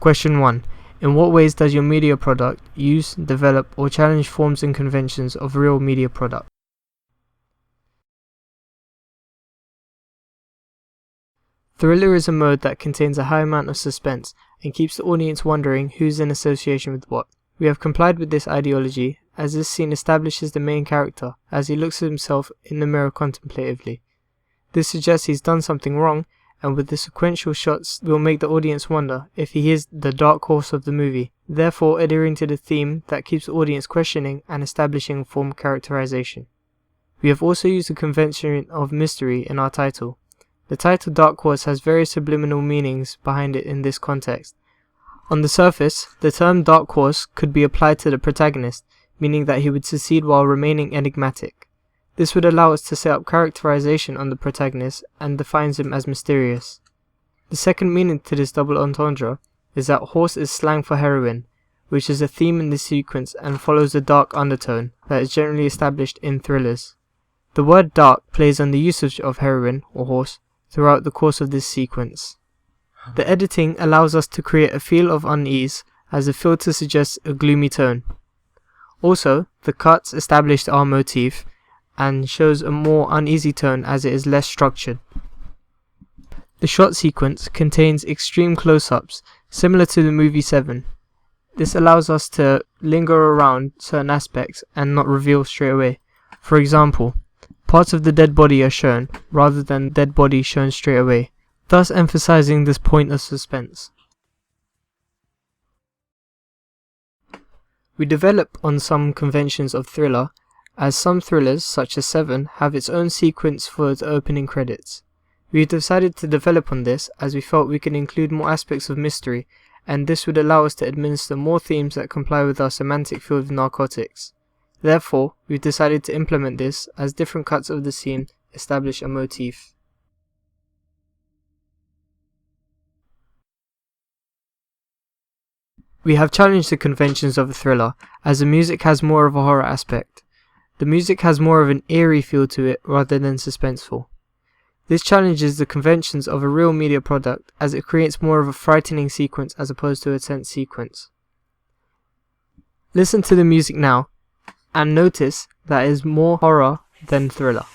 Question 1. In what ways does your media product use, develop, or challenge forms and conventions of real media product? Thriller is a mode that contains a high amount of suspense and keeps the audience wondering who's in association with what. We have complied with this ideology as this scene establishes the main character as he looks at himself in the mirror contemplatively. This suggests he's done something wrong, and with the sequential shots will make the audience wonder if he is the dark horse of the movie, therefore adhering to the theme that keeps the audience questioning and establishing form characterization. We have also used the convention of mystery in our title. The title Dark Horse has various subliminal meanings behind it in this context. On the surface, the term Dark Horse could be applied to the protagonist, meaning that he would succeed while remaining enigmatic. This would allow us to set up characterization on the protagonist and defines him as mysterious. The second meaning to this double entendre is that horse is slang for heroine, which is a theme in this sequence and follows a dark undertone that is generally established in thrillers. The word dark plays on the usage of heroine or horse throughout the course of this sequence. The editing allows us to create a feel of unease as the filter suggests a gloomy tone. Also, the cuts established our motif and shows a more uneasy tone as it is less structured. The shot sequence contains extreme close-ups, similar to the movie Seven. This allows us to linger around certain aspects and not reveal straight away. For example, parts of the dead body are shown, rather than dead body shown straight away, thus emphasizing this point of suspense. We develop on some conventions of thriller, as some thrillers, such as Seven, have its own sequence for the opening credits. We decided to develop on this as we felt we could include more aspects of mystery, and this would allow us to administer more themes that comply with our semantic field of narcotics. Therefore, we've decided to implement this as different cuts of the scene establish a motif. We have challenged the conventions of a thriller, as the music has more of a horror aspect. The music has more of an eerie feel to it rather than suspenseful. This challenges the conventions of a real media product as it creates more of a frightening sequence as opposed to a tense sequence. Listen to the music now, and notice that it is more horror than thriller.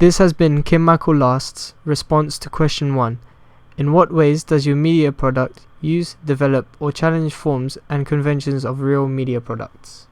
This has been Kim Michael Last's response to question 1. In what ways does your media product use, develop, or challenge forms and conventions of real media products?